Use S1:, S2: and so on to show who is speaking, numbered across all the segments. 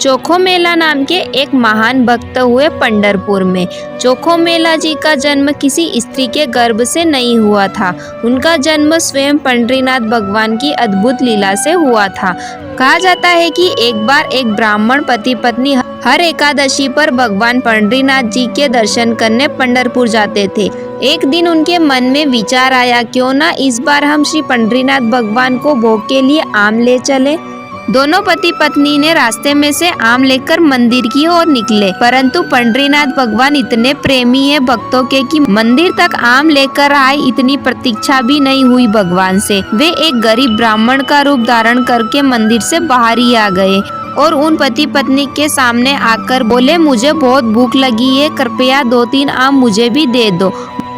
S1: चोखोमेला नाम के एक महान भक्त हुए पंढरपुर में। चोखोमेला जी का जन्म किसी स्त्री के गर्भ से नहीं हुआ था। उनका जन्म स्वयं पंढरीनाथ भगवान की अद्भुत लीला से हुआ था। कहा जाता है कि एक बार एक ब्राह्मण पति पत्नी हर एकादशी पर भगवान पंढरीनाथ जी के दर्शन करने पंढरपुर जाते थे। एक दिन उनके मन में विचार आया, क्यों ना इस बार हम श्री पंढरीनाथ भगवान को भोग के लिए आम ले चले। दोनों पति पत्नी ने रास्ते में से आम लेकर मंदिर की ओर निकले, परंतु पंढरीनाथ भगवान इतने प्रेमी है भक्तों के कि मंदिर तक आम लेकर आए इतनी प्रतीक्षा भी नहीं हुई भगवान से। वे एक गरीब ब्राह्मण का रूप धारण करके मंदिर से बाहर ही आ गए और उन पति पत्नी के सामने आकर बोले, मुझे बहुत भूख लगी है, कृपया 2-3 आम मुझे भी दे दो।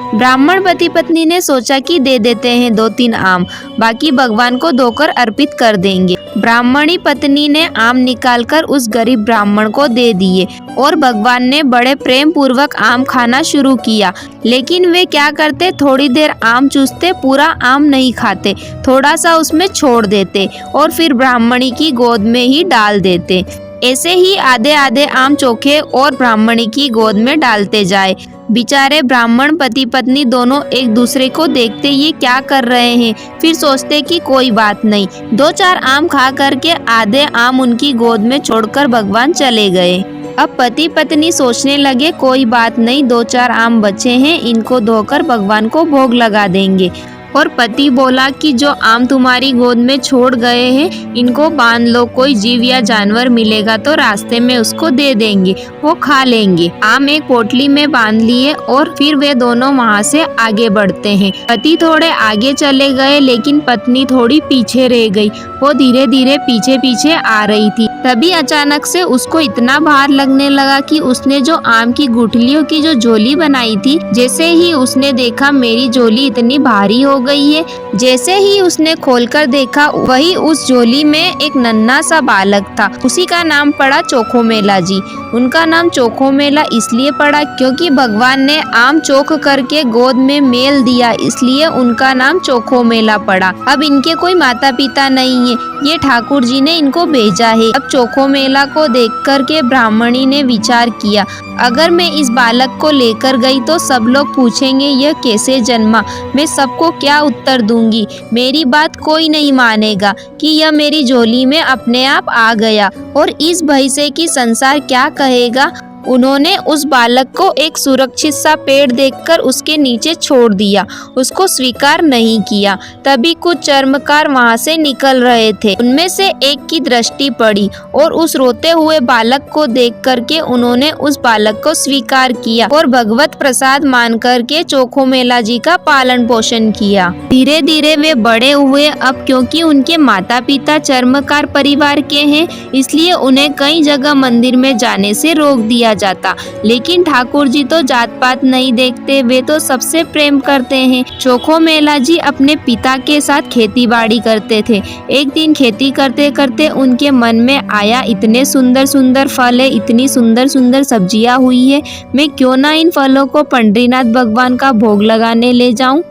S1: ब्राह्मण पति पत्नी ने सोचा कि दे देते हैं 2-3 आम, बाकी भगवान को धोकर अर्पित कर देंगे। ब्राह्मणी पत्नी ने आम निकालकर उस गरीब ब्राह्मण को दे दिए और भगवान ने बड़े प्रेम पूर्वक आम खाना शुरू किया। लेकिन वे क्या करते, थोड़ी देर आम चूसते, पूरा आम नहीं खाते, थोड़ा सा उसमें छोड़ देते और फिर ब्राह्मणी की गोद में ही डाल देते। ऐसे ही आधे आधे आम चोखे और ब्राह्मणी की गोद में डालते जाए। बेचारे ब्राह्मण पति पत्नी दोनों एक दूसरे को देखते ये क्या कर रहे हैं, फिर सोचते कि कोई बात नहीं। 2-4 आम खा करके आधे आम उनकी गोद में छोड़कर भगवान चले गए। अब पति पत्नी सोचने लगे, कोई बात नहीं, 2-4 आम बचे हैं, इनको धोकर भगवान को भोग लगा देंगे। और पति बोला कि जो आम तुम्हारी गोद में छोड़ गए हैं इनको बांध लो, कोई जीव या जानवर मिलेगा तो रास्ते में उसको दे देंगे, वो खा लेंगे। आम एक पोटली में बांध लिए और फिर वे दोनों वहाँ से आगे बढ़ते हैं। पति थोड़े आगे चले गए लेकिन पत्नी थोड़ी पीछे रह गई। वो धीरे धीरे पीछे पीछे आ रही थी। तभी अचानक से उसको इतना भार लगने लगा कि उसने जो आम की गुठलियों की जो झोली बनाई थी, जैसे ही उसने देखा मेरी झोली इतनी भारी हो गई है। जैसे ही उसने खोलकर देखा वही उस झोली में एक नन्हा सा बालक था। उसी का नाम पड़ा चोखोमेला जी। उनका नाम चोखोमेला इसलिए पड़ा क्योंकि भगवान ने आम चोख करके गोद में मेल दिया, इसलिए उनका नाम चोखोमेला पड़ा। अब इनके कोई माता पिता नहीं है, ये ठाकुर जी ने इनको भेजा है। अब चोखोमेला को देख कर के ब्राह्मणी ने विचार किया, अगर मैं इस बालक को लेकर गई तो सब लोग पूछेंगे यह कैसे जन्मा, मैं सबको क्या उत्तर दूंगी। मेरी बात कोई नहीं मानेगा कि यह मेरी झोली में अपने आप आ गया, और इस भय से कि संसार क्या कहेगा, उन्होंने उस बालक को एक सुरक्षित सा पेड़ देखकर उसके नीचे छोड़ दिया, उसको स्वीकार नहीं किया। तभी कुछ चर्मकार वहां से निकल रहे थे, उनमें से एक की दृष्टि पड़ी और उस रोते हुए बालक को देख करके उन्होंने उस बालक को स्वीकार किया और भगवत प्रसाद मान करके चोखोमेला जी का पालन पोषण किया। धीरे धीरे वे बड़े हुए। अब क्योंकि उनके माता पिता चर्मकार परिवार के हैं, इसलिए उन्हें कई जगह मंदिर में जाने से रोक दिया जाता। लेकिन ठाकुर जी तो जात पात नहीं देखते, वे तो सबसे प्रेम करते हैं। चोखोमेला जी अपने पिता के साथ खेती बाड़ी करते थे। एक दिन खेती करते करते उनके मन में आया, इतने सुंदर सुंदर फल है, इतनी सुंदर सुंदर सब्जियां हुई है, मैं क्यों ना इन फलों को पंढरीनाथ भगवान का भोग लगाने ले जाऊं।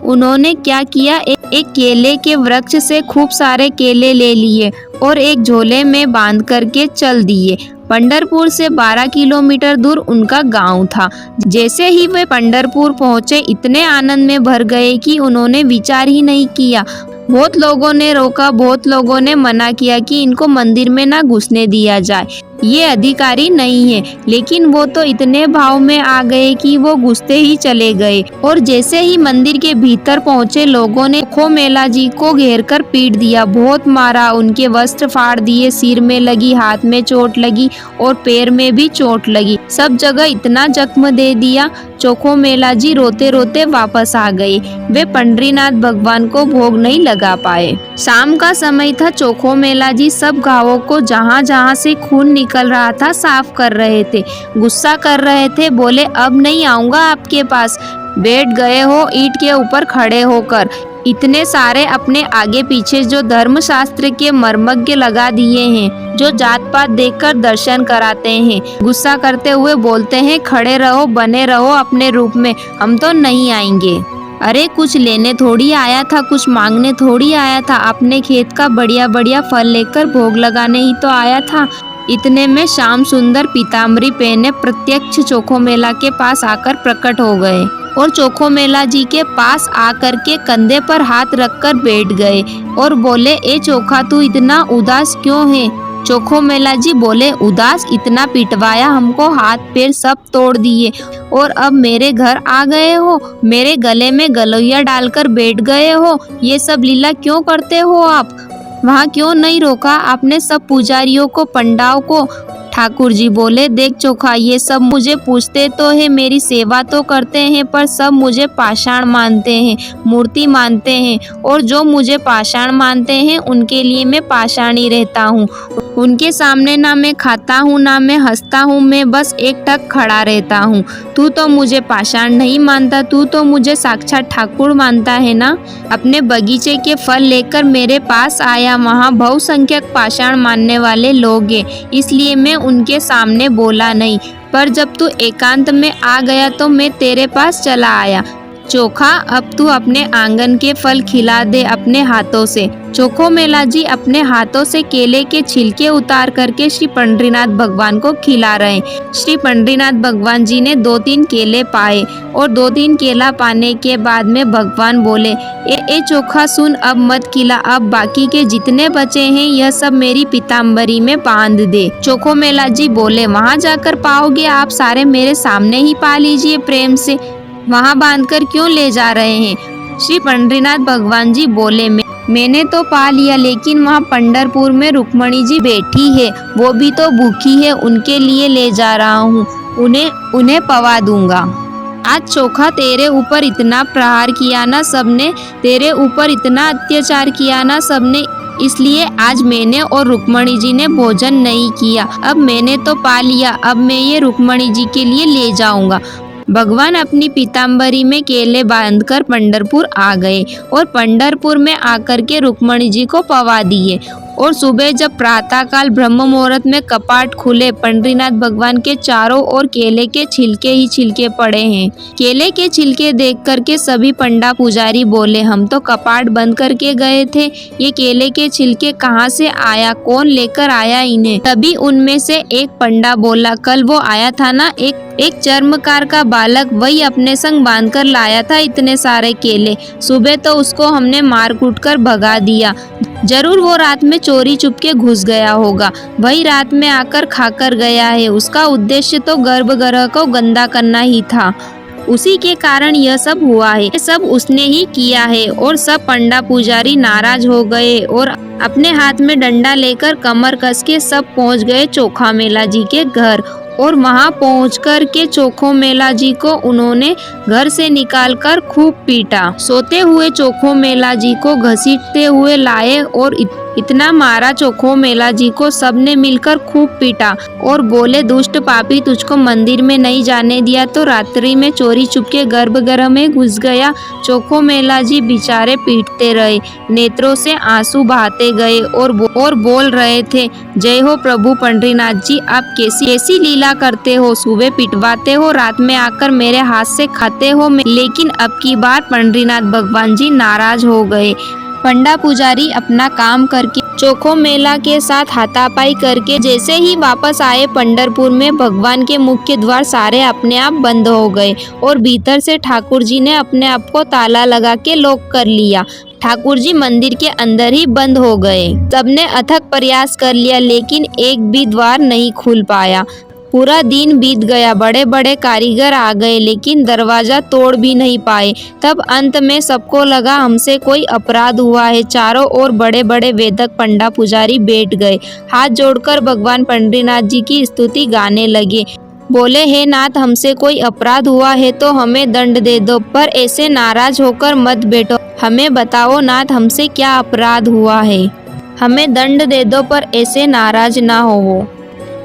S1: उन्होंने क्या किया, एक केले के वृक्ष से खूब सारे केले ले लिए और एक झोले में बांध करके चल दिए। पंढरपुर से 12 किलोमीटर दूर उनका गांव था। जैसे ही वे पंढरपुर पहुंचे इतने आनंद में भर गए कि उन्होंने विचार ही नहीं किया। बहुत लोगों ने रोका, बहुत लोगों ने मना किया कि इनको मंदिर में ना घुसने दिया जाए, ये अधिकारी नहीं है, लेकिन वो तो इतने भाव में आ गए कि वो घुसते ही चले गए। और जैसे ही मंदिर के भीतर पहुंचे लोगों ने चोखोमेला जी को घेर कर पीट दिया, बहुत मारा, उनके वस्त्र फाड़ दिए, सिर में लगी, हाथ में चोट लगी और पैर में भी चोट लगी, सब जगह इतना जख्म दे दिया। चोखोमेला जी रोते रोते वापस आ गए। वे पंढरीनाथ भगवान को भोग नहीं लगा पाए। शाम का समय था। चोखोमेला जी सब घावों को जहाँ जहाँ से खून निकल रहा था साफ कर रहे थे, गुस्सा कर रहे थे। बोले, अब नहीं आऊंगा आपके पास। बैठ गए हो ईंट के ऊपर खड़े होकर। इतने सारे अपने आगे पीछे जो धर्मशास्त्र के मर्मज्ञ लगा दिए हैं, जो जात पात देखकर दर्शन कराते हैं। गुस्सा करते हुए बोलते हैं, खड़े रहो, बने रहो अपने रूप में, हम तो नहीं आएंगे। अरे कुछ लेने थोड़ी आया था, कुछ मांगने थोड़ी आया था, अपने खेत का बढ़िया बढ़िया फल लेकर भोग लगाने ही तो आया था। इतने में श्याम सुंदर पीताम्बरी पहने प्रत्यक्ष चोखो मेला के पास आकर प्रकट हो गए और चोखो मेला जी के पास आकर के कंधे पर हाथ रखकर बैठ गए और बोले, ए चोखा, तू इतना उदास क्यों है? चोखो मेला जी बोले, उदास? इतना पिटवाया हमको, हाथ पैर सब तोड़ दिए और अब मेरे घर आ गए हो, मेरे गले में गलोइया डालकर बैठ गए हो। ये सब लीला क्यों करते हो आप? वहाँ क्यों नहीं रोका आपने सब पुजारियों को, पंडाओं को? ठाकुर जी बोले, देख चोखा, ये सब मुझे पूछते तो है, मेरी सेवा तो करते हैं, पर सब मुझे पाषाण मानते हैं, मूर्ति मानते हैं, और जो मुझे पाषाण मानते हैं उनके लिए मैं पाषाण ही रहता हूँ। उनके सामने ना मैं खाता हूँ ना मैं हंसता हूँ, मैं बस एक टक खड़ा रहता हूँ। तू तो मुझे पाषाण नहीं मानता, तू तो मुझे साक्षात ठाकुर मानता है ना। अपने बगीचे के फल लेकर मेरे पास आया, वहाँ बहुसंख्यक पाषाण मानने वाले लोग हैं, इसलिए मैं उनके सामने बोला नहीं, पर जब तू एकांत में आ गया तो मैं तेरे पास चला आया। चोखा, अब तू अपने आंगन के फल खिला दे अपने हाथों से। चोखो मेला जी अपने हाथों से केले के छिलके उतार करके श्री पंडरीनाथ भगवान को खिला रहे। श्री पंडरीनाथ भगवान जी ने 2-3 केले पाए और 2-3 केला पाने के बाद में भगवान बोले, ए चोखा, सुन, अब मत खिला, अब बाकी के जितने बचे हैं यह सब मेरी पीताम्बरी में बांध दे। चोखो मेला जी बोले, वहाँ जाकर पाओगे आप सारे, मेरे सामने ही पा लीजिए प्रेम से, वहाँ बांधकर क्यों ले जा रहे हैं? श्री पंडरीनाथ भगवान जी बोले, मैंने तो पा लिया, लेकिन वहाँ पंढरपुर में रुक्मणी जी बैठी है, वो भी तो भूखी है, उनके लिए ले जा रहा हूँ, उन्हें पवा दूंगा। आज चोखा, तेरे ऊपर इतना प्रहार किया ना सबने, तेरे ऊपर इतना अत्याचार किया ना सबने, इसलिए आज मैंने और रुक्मणी जी ने भोजन नहीं किया। अब मैंने तो पा लिया, अब मैं ये रुक्मणी जी के लिए ले जाऊंगा। भगवान अपनी पीताम्बरी में केले बांधकर पंढरपुर आ गए और पंढरपुर में आकर के रुक्मणी जी को पवा दिए। और सुबह जब प्रातःकाल ब्रह्म मुहूर्त में कपाट खुले, पंडरीनाथ भगवान के चारों ओर केले के छिलके ही छिलके पड़े हैं। केले के छिलके देख करके सभी पंडा पुजारी बोले, हम तो कपाट बंद करके गए थे, ये केले के छिलके कहाँ से आया, कौन लेकर आया इन्हें? तभी उनमें से एक पंडा बोला, कल वो आया था ना एक चर्मकार का बालक, वही अपने संग बांधकर लाया था इतने सारे केले। सुबह तो उसको हमने मार कूट कर भगा दिया, जरूर वो रात में चोरी चुपके घुस गया होगा, वही रात में आकर खाकर गया है। उसका उद्देश्य तो गर्भगृह को गंदा करना ही था, उसी के कारण यह सब हुआ है, ये सब उसने ही किया है। और सब पंडा पुजारी नाराज हो गए और अपने हाथ में डंडा लेकर कमर कस के सब पहुंच गए चोखा मेला जी के घर। और वहां पहुंचकर के चोखो मेला जी को उन्होंने घर से निकालकर खूब पीटा। सोते हुए चोखो मेला जी को घसीटते हुए लाए और इतना मारा चोखो मेला जी को, सबने मिलकर खूब पीटा और बोले, दुष्ट पापी, तुझको मंदिर में नहीं जाने दिया तो रात्रि में चोरी चुपके गर्भगृह में घुस गया। चोखो मेला जी बेचारे पीटते रहे, नेत्रों से आंसू बहाते गए और बोल रहे थे, जय हो प्रभु पंडरीनाथ जी, आप कैसी लीला करते हो, सुबह पिटवाते हो, रात में आकर मेरे हाथ से खाते हो। लेकिन अब की बार पंडरीनाथ भगवान जी नाराज हो गए। पंडा पुजारी अपना काम करके चोखो मेला के साथ हाथापाई करके जैसे ही वापस आए पंढरपुर में, भगवान के मुख्य द्वार सारे अपने आप बंद हो गए और भीतर से ठाकुर जी ने अपने आप को ताला लगा के लॉक कर लिया। ठाकुर जी मंदिर के अंदर ही बंद हो गए। सबने अथक प्रयास कर लिया, लेकिन एक भी द्वार नहीं खुल पाया। पूरा दिन बीत गया, बड़े बड़े कारीगर आ गए, लेकिन दरवाजा तोड़ भी नहीं पाए। तब अंत में सबको लगा हमसे कोई अपराध हुआ है। चारों ओर बड़े बड़े वेदक पंडा पुजारी बैठ गए, हाथ जोड़कर भगवान पंडरीनाथ जी की स्तुति गाने लगे। बोले, हे नाथ, हमसे कोई अपराध हुआ है तो हमें दंड दे दो, पर ऐसे नाराज होकर मत बैठो। हमें बताओ नाथ, हमसे क्या अपराध हुआ है, हमें दंड दे दो, पर ऐसे नाराज ना हो।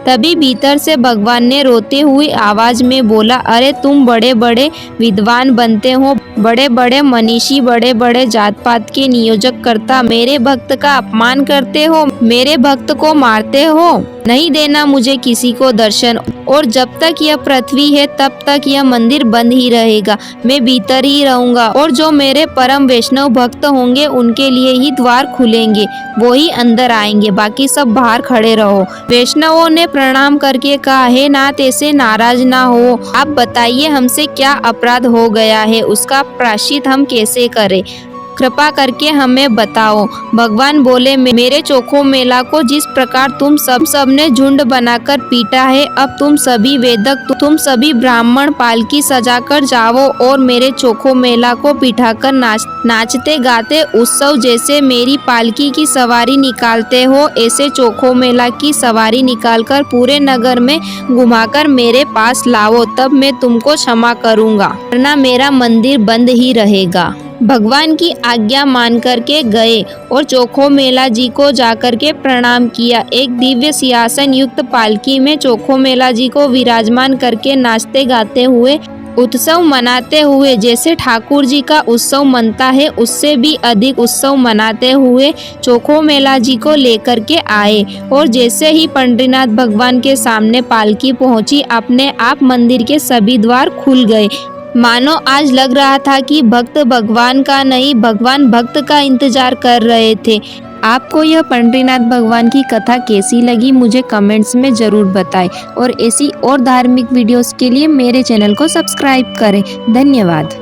S1: तभी भीतर से भगवान ने रोते हुई आवाज में बोला, अरे तुम बड़े बड़े विद्वान बनते हो, बड़े बड़े मनीषी, बड़े बड़े जात पात के नियोजक करता, मेरे भक्त का अपमान करते हो, मेरे भक्त को मारते हो। नहीं देना मुझे किसी को दर्शन और जब तक यह पृथ्वी है तब तक यह मंदिर बंद ही रहेगा। मैं भीतर ही रहूंगा और जो मेरे परम वैष्णव भक्त होंगे उनके लिए ही द्वार खुलेंगे, वो ही अंदर आएंगे, बाकी सब बाहर खड़े रहो। वैष्णवों ने प्रणाम करके कहा, हे नाथ, ऐसे नाराज ना हो, आप बताइए हमसे क्या अपराध हो गया है, उसका प्रायश्चित हम कैसे करें, कृपा करके हमें बताओ। भगवान बोले, मेरे चोखो मेला को जिस प्रकार तुम सब ने झुंड बनाकर पीटा है, अब तुम सभी वेदक, तुम सभी ब्राह्मण पालकी सजाकर जाओ और मेरे चोखो मेला को पिठाकर नाचते गाते उत्सव जैसे मेरी पालकी की सवारी निकालते हो, ऐसे चोखो मेला की सवारी निकालकर पूरे नगर में घुमाकर मेरे पास लाओ, तब मैं तुमको क्षमा करूँगा, वरना मेरा मंदिर बंद ही रहेगा। भगवान की आज्ञा मान करके गए और चोखो मेला जी को जाकर के प्रणाम किया। एक दिव्य सिंहासन युक्त पालकी में चोखो मेला जी को विराजमान करके नाचते गाते हुए, उत्सव मनाते हुए, जैसे ठाकुर जी का उत्सव मनता है उससे भी अधिक उत्सव मनाते हुए चोखो मेला जी को लेकर के आए। और जैसे ही पंडरीनाथ भगवान के सामने पालकी पहुंची, अपने आप मंदिर के सभी द्वार खुल गए। मानो आज लग रहा था कि भक्त भगवान का नहीं, भगवान भक्त का इंतजार कर रहे थे। आपको यह पंडरीनाथ भगवान की कथा कैसी लगी मुझे कमेंट्स में ज़रूर बताएं और ऐसी और धार्मिक वीडियोस के लिए मेरे चैनल को सब्सक्राइब करें। धन्यवाद।